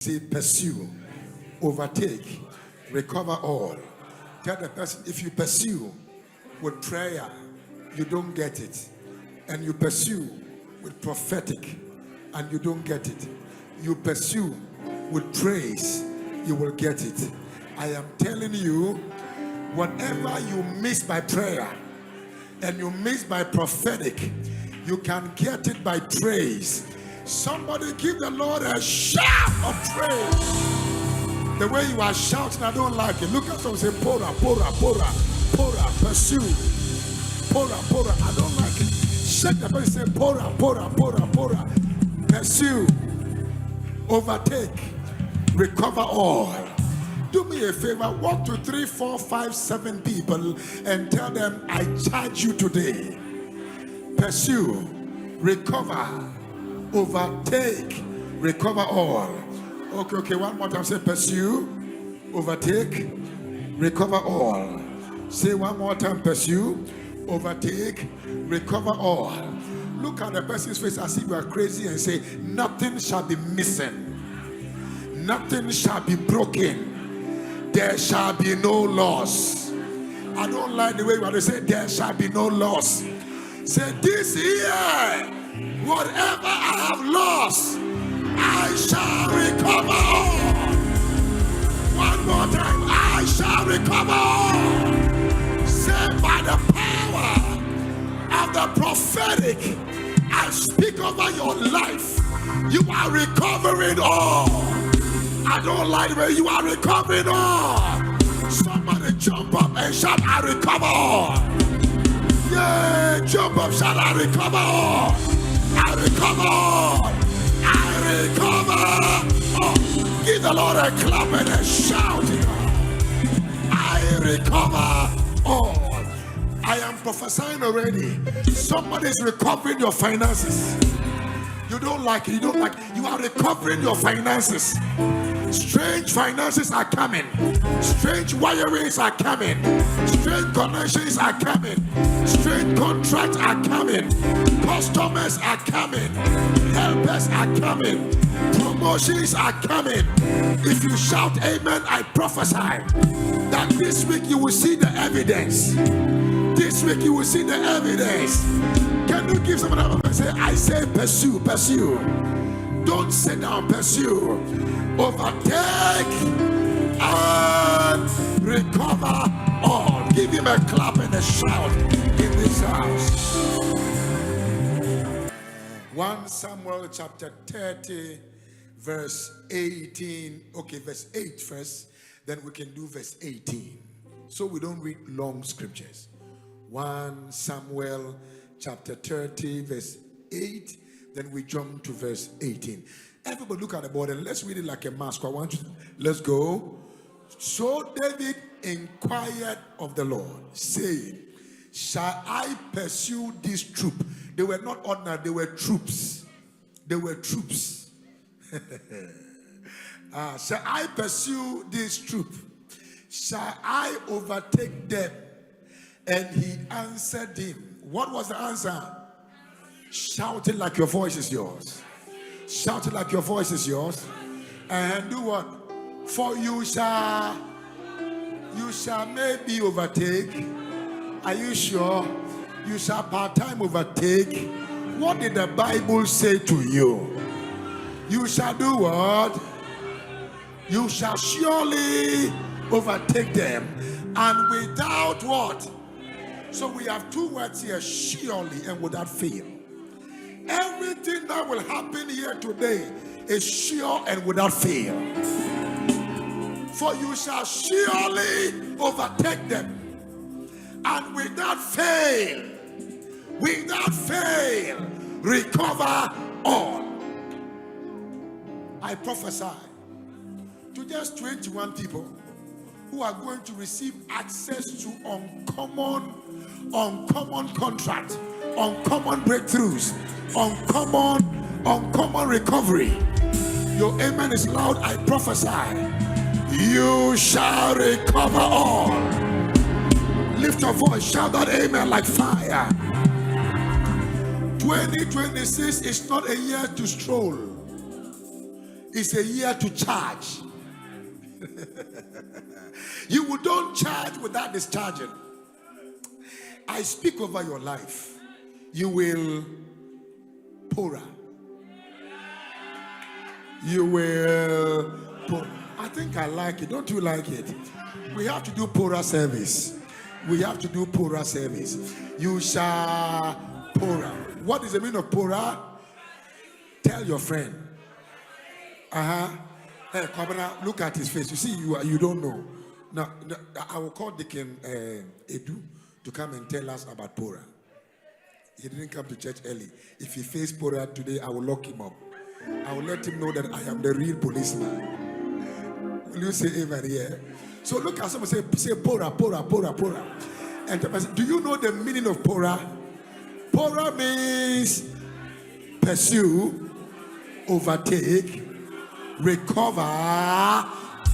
Say pursue, overtake, recover all. Tell the person, if you pursue with prayer, you don't get it. And you pursue with prophetic, and you don't get it. You pursue with praise, you will get it. I am telling you, whatever you miss by prayer and you miss by prophetic, you can get it by praise. Somebody give the Lord a shout of praise. The way you are shouting, I don't like it. Look at someone say, P.O.R.A, P.O.R.A, P.O.R.A, P.O.R.A, pursue. P.O.R.A, P.O.R.A, I don't like it. Shake the person, say, P.O.R.A, P.O.R.A, P.O.R.A, P.O.R.A, pursue, overtake, recover all. Do me a favor, walk to 3, 4, 5, 7 people and tell them, I charge you today. Pursue, recover, overtake, recover all. Okay, one more time. Say pursue, overtake, recover all. Say one more time, pursue, overtake, recover all. Look at the person's face as if you are crazy and say, nothing shall be missing, nothing shall be broken, there shall be no loss. I don't like the way you want to say there shall be no loss. Say this year, whatever I have lost, I shall recover all. One more time, I shall recover all. Say by the power of the prophetic, I speak over your life. You are recovering all. I don't like the way you are recovering all. Somebody jump up and shout, I recover all. Yeah, jump up, shout, I recover all. I recover all. I recover all. Give the Lord a clap and a shout. I recover all. I am prophesying already. Somebody is recovering your finances. You don't like it. You are recovering your finances. Strange finances are coming. Strange wirings are coming. Strange connections are coming. Strange contracts are coming. Customers are coming. Helpers are coming. Promotions are coming. If you shout amen, I prophesy that this week you will see the evidence. This week you will see the evidence. Can you give someone a and say, I say pursue, pursue. Don't sit down, pursue. Overtake and recover all. Give him a clap and a shout in this house. 1 Samuel chapter 30 verse 18. Okay, verse 8 first, then we can do verse 18. So we don't read long scriptures. 1 Samuel chapter 30 verse 8, then we jump to verse 18. Everybody look at the board and let's read it like a mask. Let's go. So David inquired of the Lord, saying, shall I pursue this troop? They were not ordinary, they were troops. They were troops. Shall I pursue this troop? Shall I overtake them? And he answered him. What was the answer? Shout it like your voice is yours. Shout it like your voice is yours. And do what? For you shall maybe overtake. Are you sure? You shall part-time overtake. What did the Bible say to you? You shall do what? You shall surely overtake them. And without what? So we have two words here, surely and without fail. Everything that will happen here today is sure and without fail. For you shall surely overtake them. And without fail, recover all. I prophesy to just 21 people who are going to receive access to uncommon contract, uncommon breakthroughs, uncommon recovery. Your amen is loud. I prophesy you shall recover all. Lift your voice, shout that amen like fire. 2026 is not a year to stroll. It's a year to charge. You don't charge without discharging. I speak over your life. You will P.O.R.A. You will P.O.R.A. I think I like it. Don't you like it? We have to do P.O.R.A. service. We have to do P.O.R.A. service. You shall P.O.R.A. What is the meaning of P.O.R.A.? Tell your friend. Hey, Kwabena, look at his face. You see, you don't know. Now, I will call Deacon Edu to come and tell us about P.O.R.A. He didn't come to church early. If he faced P.O.R.A. today, I will lock him up. I will let him know that I am the real policeman. Will you say amen here? So look at someone, say P.O.R.A., P.O.R.A., P.O.R.A., P.O.R.A. And the person, do you know the meaning of P.O.R.A.? P.O.R.A. means pursue, overtake, recover,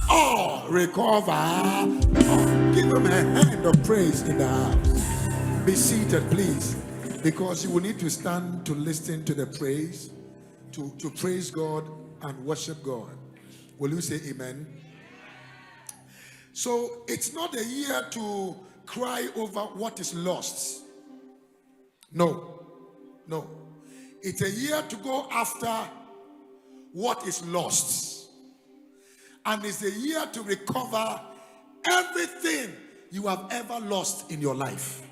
all. Recover all. Give him a hand of praise in the house. Be seated, please, because you will need to stand to listen to the praise, to praise God and worship God. Will you say amen? So it's not a year to cry over what is lost. No. It's a year to go after what is lost. And it's a year to recover everything you have ever lost in your life.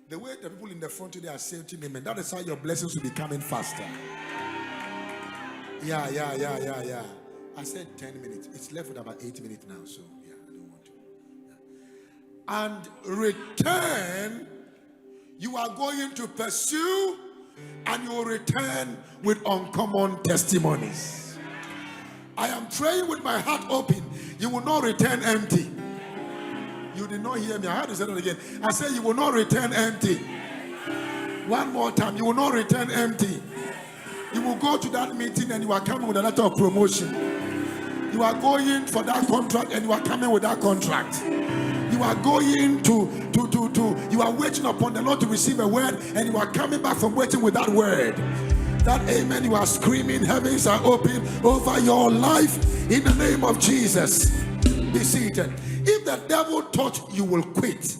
The way the people in the front today are saying to me, man, that is how your blessings will be coming faster. Yeah. I said 10 minutes. It's left with about 8 minutes now, so yeah, I don't want to. Yeah. And return, you are going to pursue, and you will return with uncommon testimonies. I am praying with my heart open. You will not return empty. You did not hear me. I had to say that again. I said you will not return empty. One more time. You will not return empty. You will go to that meeting and you are coming with a letter of promotion. You are going for that contract and you are coming with that contract. You are going you are waiting upon the Lord to receive a word and you are coming back from waiting with that word. That amen, you are screaming, heavens are open over your life in the name of Jesus. Be seated. If the devil thought you will quit,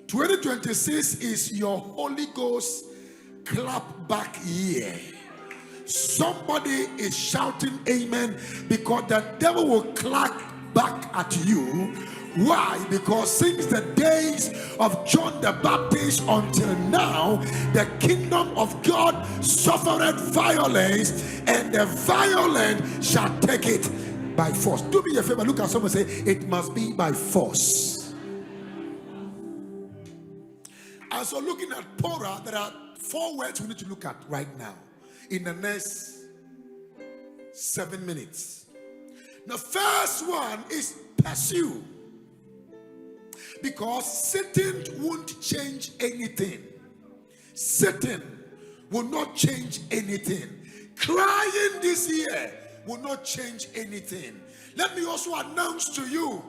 2026 is your Holy Ghost clap back year. Somebody is shouting amen because the devil will clap back at you. Why? Because since the days of John the Baptist until now, the kingdom of God suffered violence, and the violent shall take it by force. Do me a favor, look at someone and say, it must be by force. And so looking at P.O.R.A., there are 4 words we need to look at right now in the next 7 minutes. The first one is pursue. Because sitting won't change anything. Sitting will not change anything. Crying this year will not change anything. Let me also announce to you,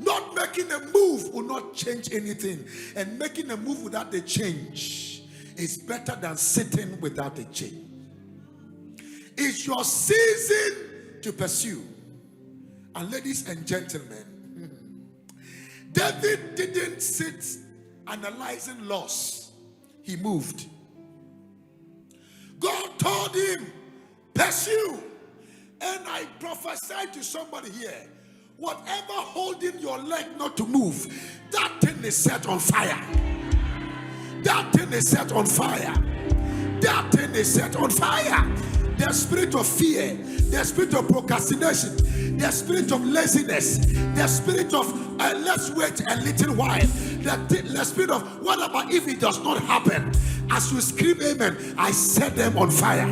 not making a move will not change anything. And making a move without a change is better than sitting without a change. It's your season to pursue. And ladies and gentlemen, David didn't sit analyzing loss. He moved. God told him, pursue. And I prophesied to somebody here, whatever holding your leg not to move, that thing is set on fire. That thing is set on fire. That thing is set on fire. The spirit of fear, the spirit of procrastination, the spirit of laziness, the spirit of let's wait a little while, the spirit of what about if it does not happen? As you scream amen, I set them on fire.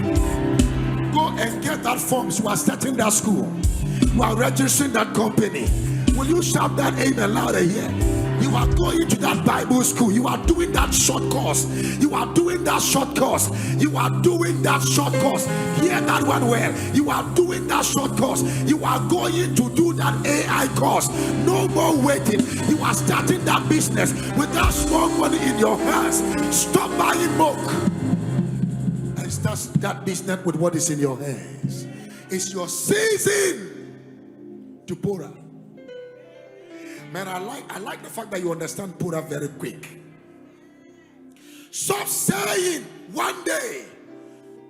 Go and get that forms. You are starting that school. You are registering that company. Will you shout that amen louder here? You are going to that Bible school. You are doing that short course. You are doing that short course. You are doing that short course. Hear that one well. You are doing that short course. You are going to do that AI course. No more waiting. You are starting that business with that small money in your hands. Stop buying milk and start that business with what is in your hands. It's your season to P.O.R.A. Man, I like the fact that you understand P.O.R.A. very quick. Stop saying one day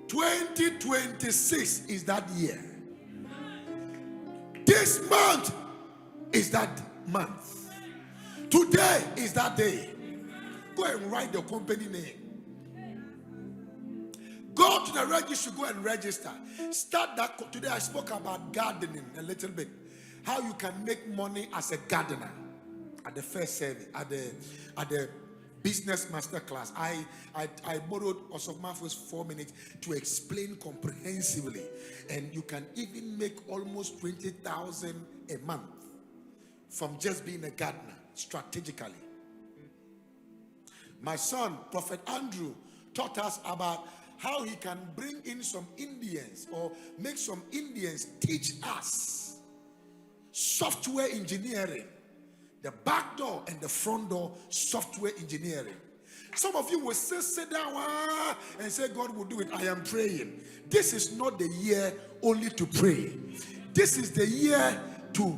2026 is that year. This month is that month. Today is that day. Go and write the company name. Go to the registry, go and register. Start that. Today I spoke about gardening a little bit. How you can make money as a gardener. At the first service, at the business master class, I borrowed Osofmafo's 4 minutes to explain comprehensively, and you can even make almost 20,000 a month from just being a gardener strategically. My son, Prophet Andrew, taught us about how he can bring in some Indians or make some Indians teach us software engineering. The back door and the front door, software engineering. Some of you will still sit down and say, God will do it. I am praying. This is not the year only to pray. This is the year to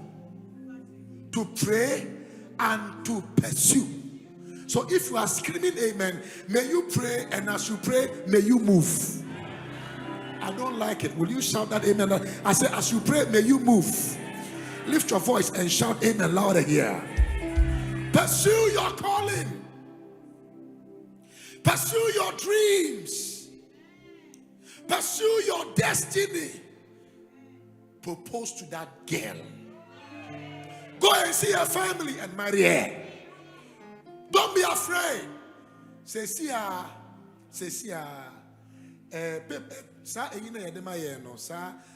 pray and to pursue. So if you are screaming amen, may you pray, and as you pray, may you move. I don't like it. Will you shout that amen? I say, as you pray, may you move. Lift your voice and shout amen louder here. Pursue your calling. Pursue your dreams. Pursue your destiny. Propose to that girl. Go and see her family and marry her. Don't be afraid. Say, see her.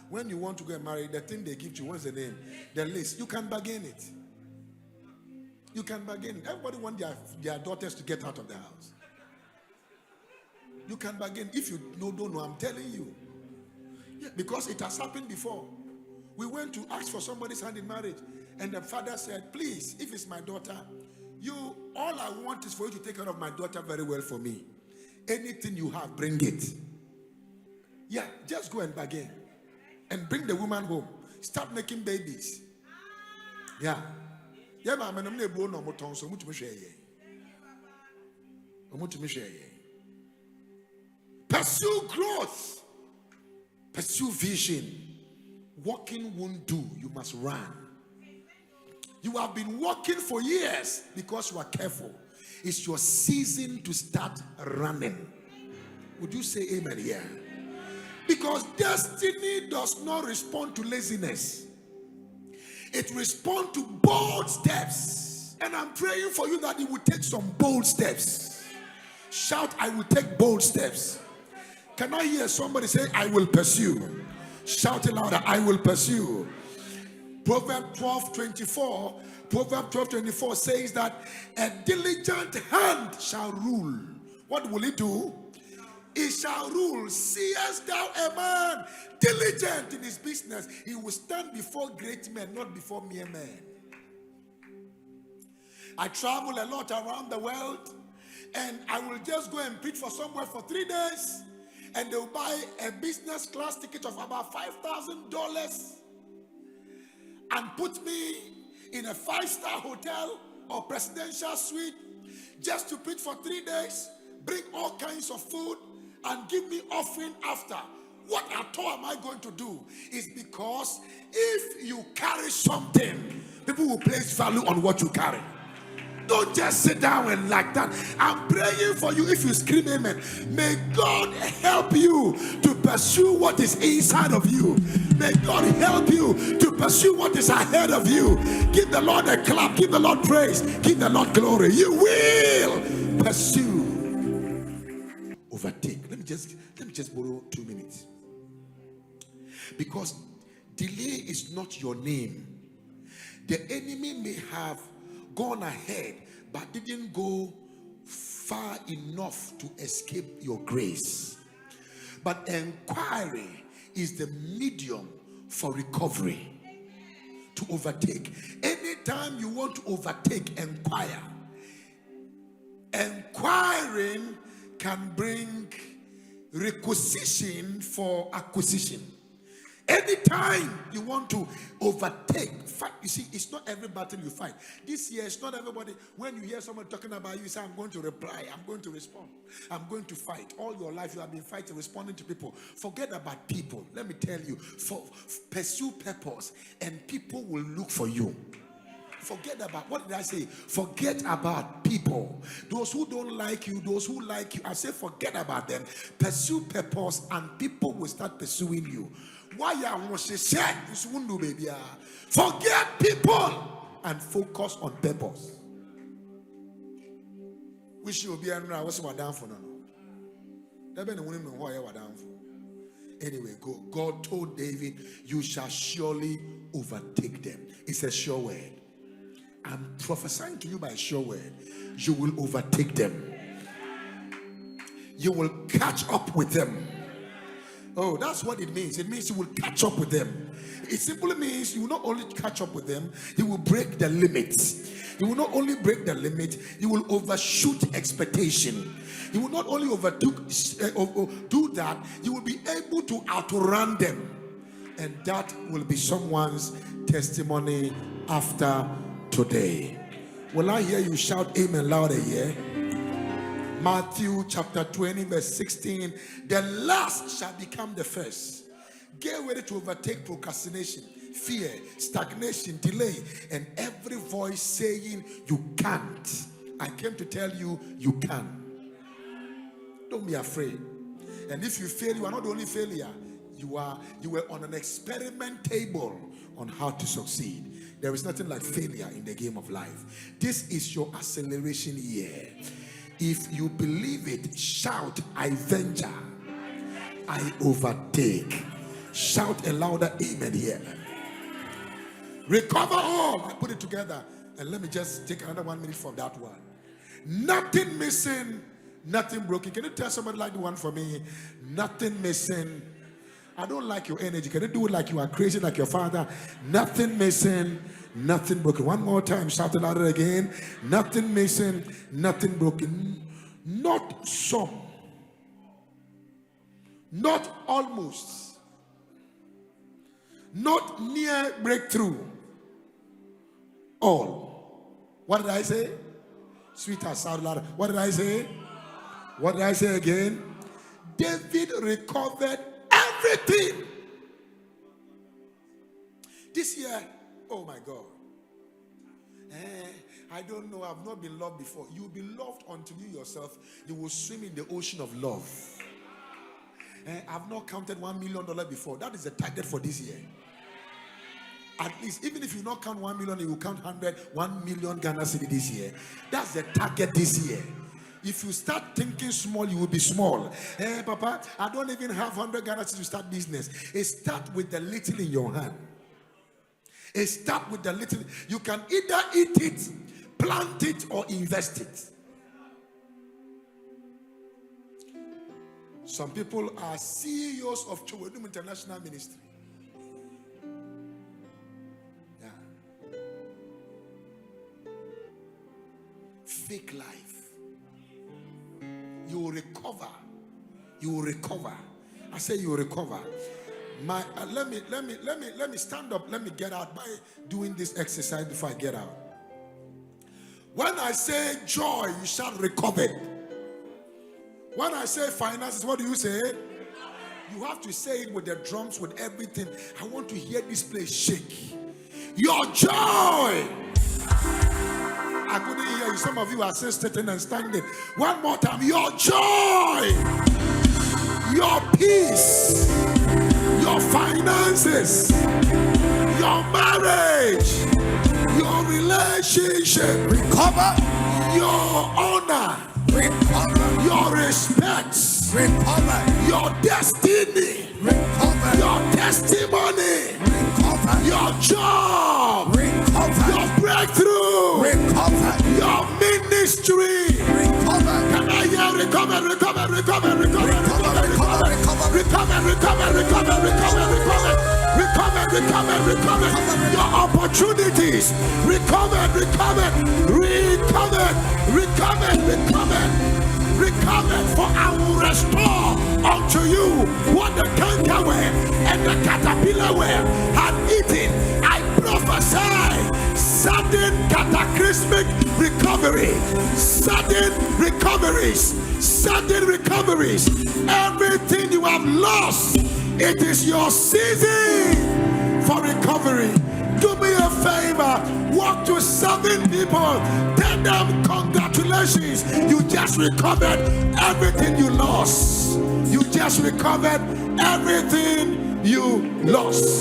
When you want to go and marry, the thing they give you, what's the name? The list. You can bargain it. You can bargain it. Everybody wants their daughters to get out of the house. You can bargain. If you don't know, I'm telling you. Yeah, because it has happened before. We went to ask for somebody's hand in marriage, and the father said, please, if it's my daughter, all I want is for you to take care of my daughter very well for me. Anything you have, bring it. Yeah, just go and bargain. And bring the woman home. Start making babies. Yeah. Yeah, ma'am, I'm not born on motor, so much share. Pursue growth. Pursue vision. Walking won't do. You must run. You have been walking for years because you are careful. It's your season to start running. Would you say amen here? Because destiny does not respond to laziness. It responds to bold steps. And I'm praying for you that you will take some bold steps. Shout, I will take bold steps. Can I hear somebody say, I will pursue? Shout it louder, I will pursue. Proverbs 12:24 says that a diligent hand shall rule. What will it do? It shall rule. Seest thou a man diligent in his business? He will stand before great men, not before mere men. I travel a lot around the world, and I will just go and preach for somewhere for 3 days, and they'll buy a business class ticket of about $5,000 and put me in a 5-star hotel or presidential suite just to preach for 3 days, bring all kinds of food, and give me offering after. What at all am I going to do? Is because if you carry something, people will place value on what you carry. Don't just sit down and like that. I'm praying for you. If you scream amen, may God help you to pursue what is inside of you. May God help you to pursue what is ahead of you. Give the Lord a clap. Give the Lord praise. Give the Lord glory. You will pursue. Overtake. Let me just borrow 2 minutes. Because delay is not your name. The enemy may have gone ahead but didn't go far enough to escape your grace. But inquiry is the medium for recovery. To overtake. Anytime you want to overtake, inquire. Inquiring can bring requisition for acquisition. Anytime you want to overtake, fight. You see, it's not every battle you fight. This year, it's not everybody. When you hear someone talking about you, you say, I'm going to reply, I'm going to respond, I'm going to fight. All your life, you have been fighting, responding to people. Forget about people. Let me tell you, pursue purpose, and people will look for you. Forget about, what did I say? Forget about people. Those who don't like you, those who like you, I say forget about them. Pursue purpose, and people will start pursuing you. Why I want to say this window, baby? Forget people and focus on purpose. Wish you be I was down for no. Anyway, God told David, you shall surely overtake them. It's a sure word. I'm prophesying to you by a sure word. You will overtake them. You will catch up with them. Oh, that's what it means. It means you will catch up with them. It simply means you will not only catch up with them, you will break the limits. You will not only break the limit, you will overshoot expectation. You will not only do that, you will be able to outrun them. And that will be someone's testimony after today. Will I hear you shout amen louder here? Matthew chapter 20 verse 16. The last shall become the first. Get ready to overtake procrastination, fear, stagnation, delay, and every voice saying you can't. I came to tell you, you can. Don't be afraid. And if you fail, you are not the only failure. You were on an experiment table on how to succeed. There is nothing like failure in the game of life. This is your acceleration year. If you believe it, shout, I venture, I overtake. Shout a louder amen here. Recover all. I put it together. And let me just take another 1 minute from that one. Nothing missing, nothing broken. Can you tell somebody like the one for me? Nothing missing. I don't like your energy. Can you do it like you are crazy, like your father? Nothing missing, nothing broken. One more time, shout it louder again. Nothing missing, nothing broken. Not some, not almost, not near breakthrough. All. What did I say? Sweetheart, shout louder. What did I say? What did I say again? David recovered everything. This year, oh my God. I don't know, I've not been loved before. You'll be loved until you yourself, you will swim in the ocean of love. I've not counted $1 million before. That is the target for this year. At least, even if you not count 1 million, you will count 1 million Ghana cedi this year. That's the target this year. If you start thinking small, you will be small. Hey, Papa, I don't even have 100 Ghana cedi to start business. It starts with the little in your hand. It starts with the little. You can either eat it, plant it, or invest it. Some people are CEOs of Chowedum International Ministry. Yeah. Fake life. You will recover. You will recover. I say you will recover. Let me stand up. Let me get out by doing this exercise before I get out. When I say joy, you shall recover. When I say finances, what do you say? You have to say it with the drums, with everything. I want to hear this place shake. Your joy. I couldn't hear you. Some of you are still sitting and standing. One more time. Your joy. Your peace. Your finances. Your marriage. Your relationship. Recover. Your honor. Recover. Your respect. Recover. Your destiny. Recover. Your testimony. Recover. Your job. Recover. Your breakthrough. Recover. Your ministry. Recover. Can I hear recover, recover, recover, recover, recover, recover, recover, recover, recover, recover, recover, recover, recover, your opportunities. Recover, recover, recover, recover, recover. recovered, for I will restore unto you what the cankerworm and the caterpillar had eaten. I prophesy sudden cataclysmic recovery, sudden recoveries, sudden recoveries. Everything you have lost, it is your season for recovery. Do me a favor, walk to 7 people, tell them congratulations, you just recovered everything you lost. You just recovered everything you lost.